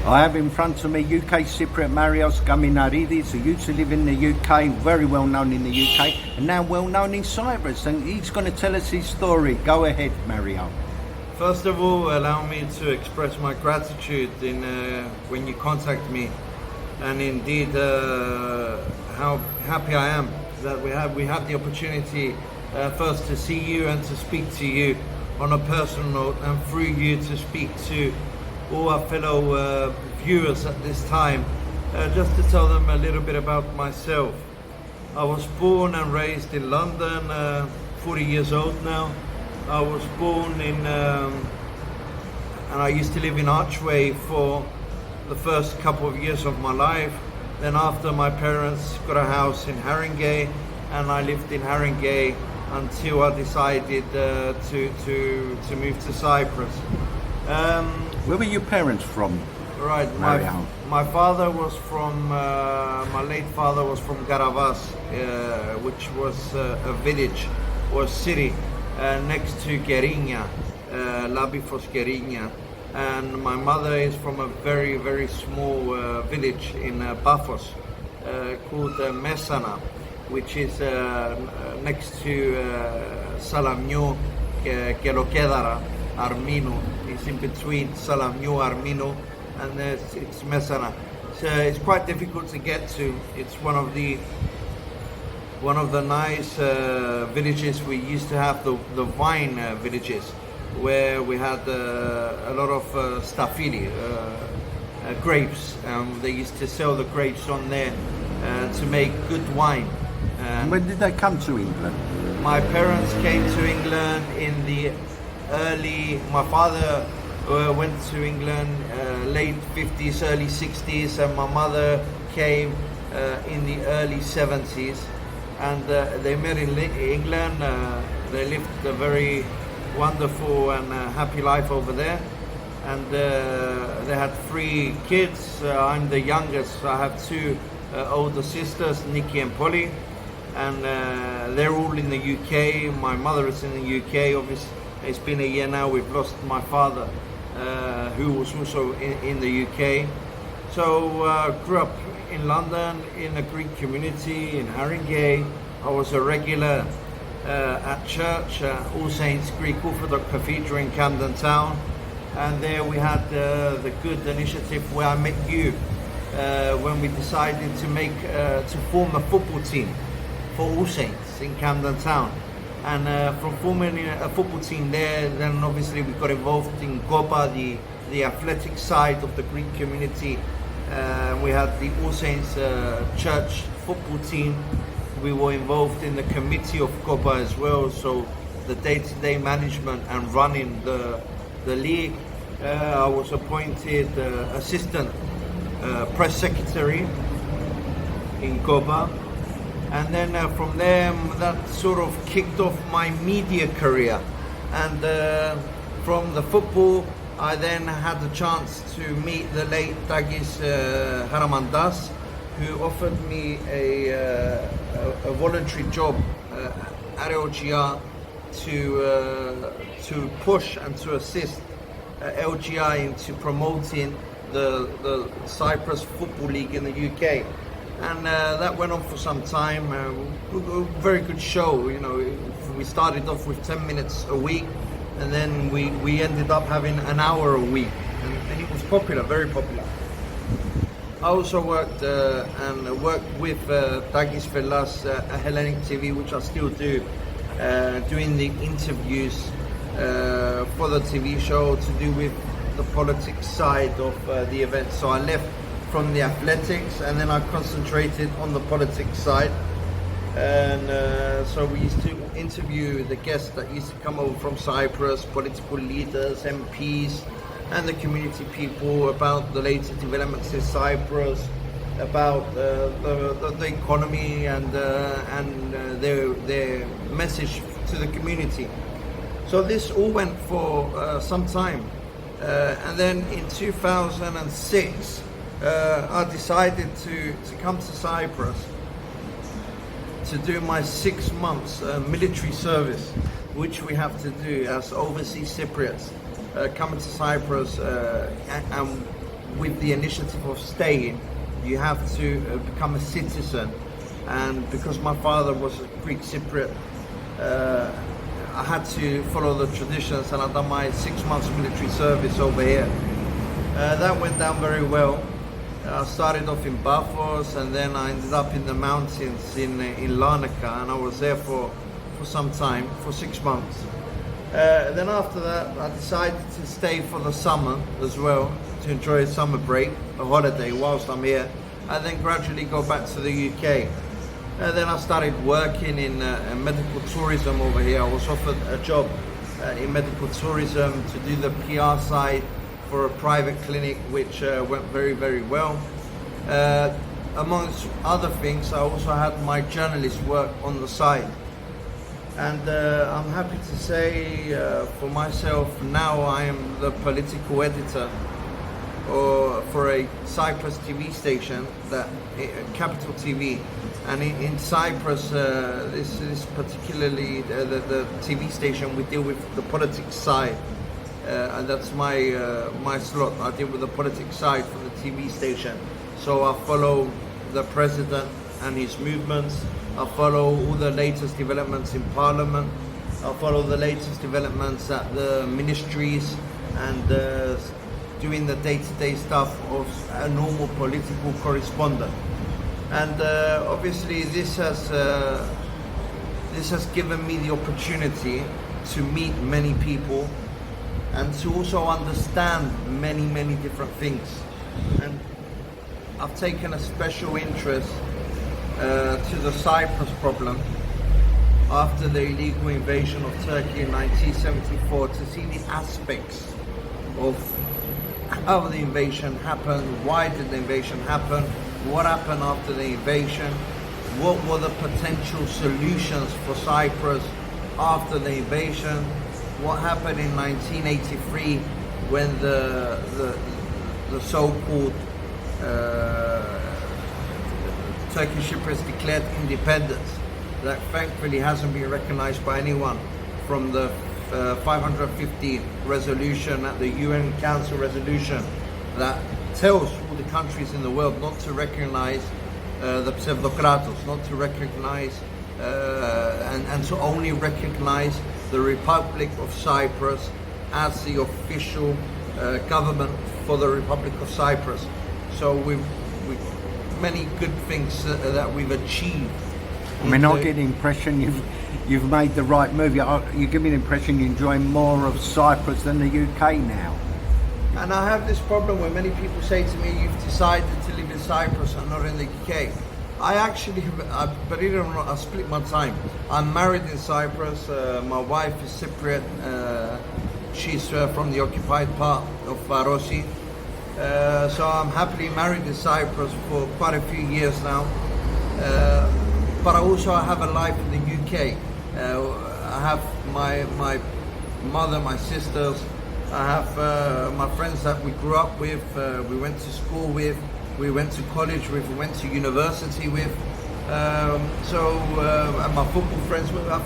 I have in front of me UK Cypriot Marios Kaminarides, who used to live in the UK, very well known in the UK, and now well known in Cyprus, and he's going to tell us his story. Go ahead, Mario. First of all, allow me to express my gratitude when you contact me, and indeed how happy I am that we have the opportunity first to see you and to speak to you on a personal note, and through you to speak to all our fellow viewers at this time, just to tell them a little bit about myself. I was born and raised in London, 40 years old now. I was born in, and I used to live in Archway for the first couple of years of my life. Then after, my parents got a house in Haringey, and I lived in Haringey until I decided to move to Cyprus. Where were your parents from? Right, my father was from, my late father was from Garavas, which was a village or city next to Gerinia, Labifos Gerinia. And my mother is from a very, very small village in Paphos called Mesana, which is next to Salamniou, Kelokedara, Armino. It's in between Salamniou, Armino, and it's Mesana. So it's quite difficult to get to. It's one of the nice villages. We used to have the vine villages, where we had a lot of stafili, grapes. They used to sell the grapes on there to make good wine. When did they come to England? My parents came to England in the my father went to England late 50s, early 60s, and my mother came in the early 70s, and they met in England. They lived a very wonderful and happy life over there, and they had 3 kids. I'm the youngest. I have 2 older sisters, Nikki and Polly, and they're all in the UK. My mother is in the UK. Obviously, it's been a year now. We've lost my father, who was also in the UK. So grew up in London in a Greek community in Haringey. I was a regular at church, All Saints Greek Orthodox Cathedral in Camden Town, and there we had the good initiative where I met you when we decided to form a football team for All Saints in Camden Town. And from forming a football team there, then obviously we got involved in Copa, the athletic side of the Greek community. We had the All Saints church football team. We were involved in the committee of Copa as well, so the day-to-day management and running the league. I was appointed assistant press secretary in Copa. And then from there, that sort of kicked off my media career. And from the football, I then had the chance to meet the late Tagis Haramandas, who offered me a voluntary job at LGR to push and to assist LGR into promoting the Cyprus Football League in the UK. And that went on for some time. Very good show, you know. We started off with 10 minutes a week, and then we ended up having an hour a week, and it was popular, very popular. I also worked with Tagis Fellas at Hellenic TV, which I still do, doing the interviews for the TV show to do with the politics side of the event. So I left from the athletics, and then I concentrated on the politics side. And so we used to interview the guests that used to come over from Cyprus, political leaders, MPs, and the community people about the latest developments in Cyprus, about the economy and their message to the community. So this all went for some time. And then in 2006, I decided to come to Cyprus to do my 6 months military service, which we have to do as overseas Cypriots coming to Cyprus, and with the initiative of staying, you have to become a citizen. And because my father was a Greek Cypriot, I had to follow the traditions, and I've done my 6 months military service over here. That went down very well. I started off in Bafos, and then I ended up in the mountains in Larnaca, and I was there for some time, for 6 months. Then after that, I decided to stay for the summer as well, to enjoy a summer break, a holiday whilst I'm here, and then gradually go back to the UK. Then I started working in medical tourism over here. I was offered a job in medical tourism to do the PR side for a private clinic, which went very, very well. Amongst other things, I also had my journalist work on the side. And I'm happy to say for myself, now I am the political editor for a Cyprus TV station, that Capital TV. And in Cyprus, this is particularly the TV station, we deal with the politics side. And that's my slot. I deal with the politics side for the TV station. So I follow the president and his movements. I follow all the latest developments in Parliament. I follow the latest developments at the ministries, and doing the day-to-day stuff of a normal political correspondent. And obviously this has given me the opportunity to meet many people, and to also understand many, many different things. And I've taken a special interest to the Cyprus problem after the illegal invasion of Turkey in 1974, to see the aspects of how the invasion happened, why did the invasion happen, what happened after the invasion, what were the potential solutions for Cyprus after the invasion, what happened in 1983 when the so-called Turkish Cypriots declared independence, that thankfully hasn't been recognized by anyone, from the 515 resolution at the UN Council resolution that tells all the countries in the world not to recognize the pseudokratos, not to recognize and to only recognize the Republic of Cyprus as the official government for the Republic of Cyprus. So we've many good things that we've achieved. I mean, I get the impression you've made the right move. You give me the impression you enjoy more of Cyprus than the UK now. And I have this problem when many people say to me, you've decided to live in Cyprus and not in the UK. I actually, believe it or not, I split my time. I'm married in Cyprus. My wife is Cypriot. She's from the occupied part of Varosi. So I'm happily married in Cyprus for quite a few years now. But I also have a life in the UK. I have my mother, my sisters. I have my friends that we grew up with, we went to school with, we went to college with, we went to university with. And my football friends, we have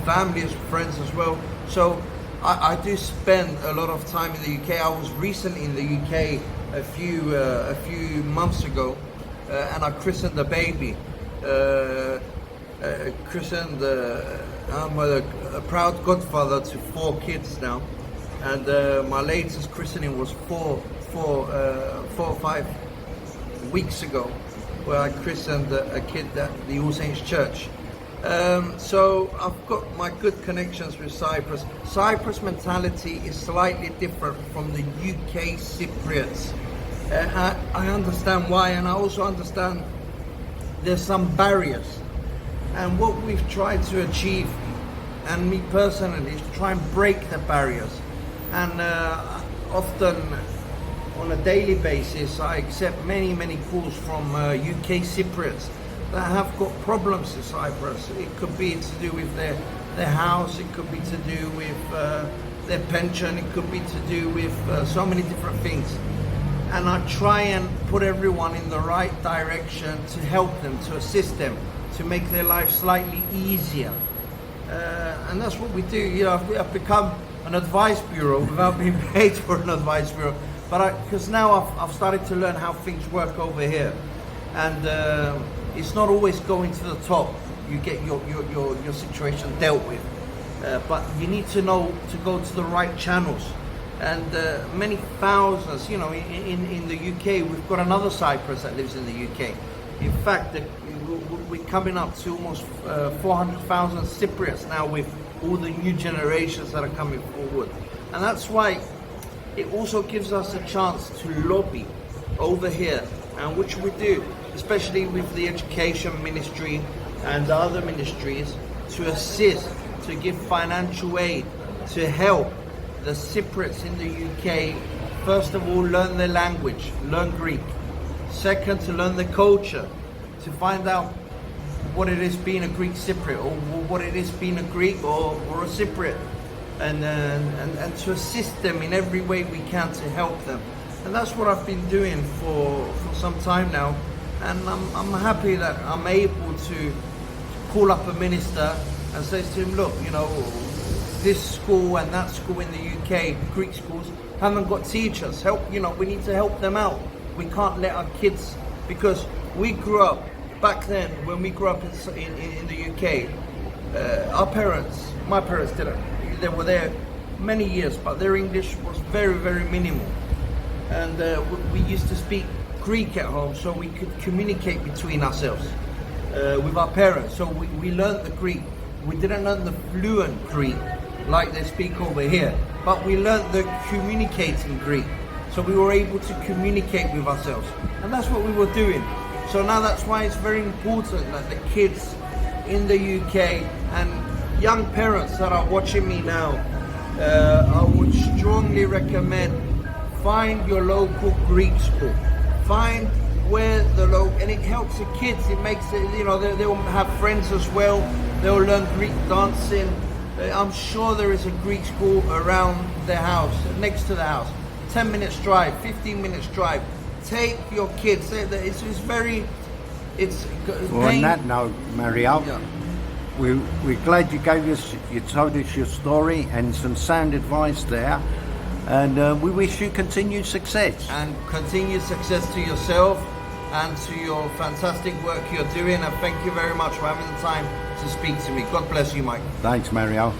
family as friends as well. So I do spend a lot of time in the UK. I was recently in the UK a few months ago, and I christened the baby. I'm a proud godfather to 4 kids now, and my latest christening was 4 or 5 weeks ago, where I christened a kid at the All Saints Church. So I've got my good connections with Cyprus. Cyprus mentality is slightly different from the UK Cypriots. I understand why, and I also understand there's some barriers. And what we've tried to achieve, and me personally, is try and break the barriers. And often, on a daily basis, I accept many calls from UK Cypriots that have got problems in Cyprus. It could be to do with their house, it could be to do with their pension, it could be to do with so many different things. And I try and put everyone in the right direction to help them, to assist them, to make their life slightly easier. And that's what we do. You know, I've become an advice bureau without being paid for an advice bureau. But because now I've started to learn how things work over here, and it's not always going to the top. You get your situation dealt with, but you need to know to go to the right channels. And many thousands, you know, in the UK, we've got another Cyprus that lives in the UK. In fact, we're coming up to almost 400,000 Cypriots now, with all the new generations that are coming forward. And that's why it also gives us a chance to lobby over here, and which we do, especially with the education ministry and the other ministries, to assist, to give financial aid, to help the Cypriots in the UK, first of all, learn their language, learn Greek. Second, to learn the culture, to find out what it is being a Greek Cypriot, or what it is being a Greek or a Cypriot, and to assist them in every way we can to help them. And that's what I've been doing for some time now, and I'm happy that I'm able to call up a minister and say to him, look, you know, this school and that school in the UK, Greek schools, haven't got teachers. Help, you know, we need to help them out. We can't let our kids, because we grew up, back then, when we grew up in the UK, our parents, my parents didn't, they were there many years, but their English was very, very minimal. And we used to speak Greek at home, so we could communicate between ourselves with our parents. So we learned the Greek. We didn't learn the fluent Greek like they speak over here, but we learned the communicating Greek. So we were able to communicate with ourselves, and that's what we were doing. So now that's why it's very important that the kids in the UK and young parents that are watching me now, I would strongly recommend, find your local Greek school. Find where the local, and it helps the kids. It makes it, you know, they'll have friends as well. They'll learn Greek dancing. I'm sure there is a Greek school around the house, next to the house. 10 minutes drive, 15 minutes drive. Take your kids. It's very, it's. Well, on that note, Mario, yeah, we're glad you told us your story and some sound advice there. And we wish you continued success. And continued success to yourself and to your fantastic work you're doing. And thank you very much for having the time to speak to me. God bless you, Mike. Thanks, Mario.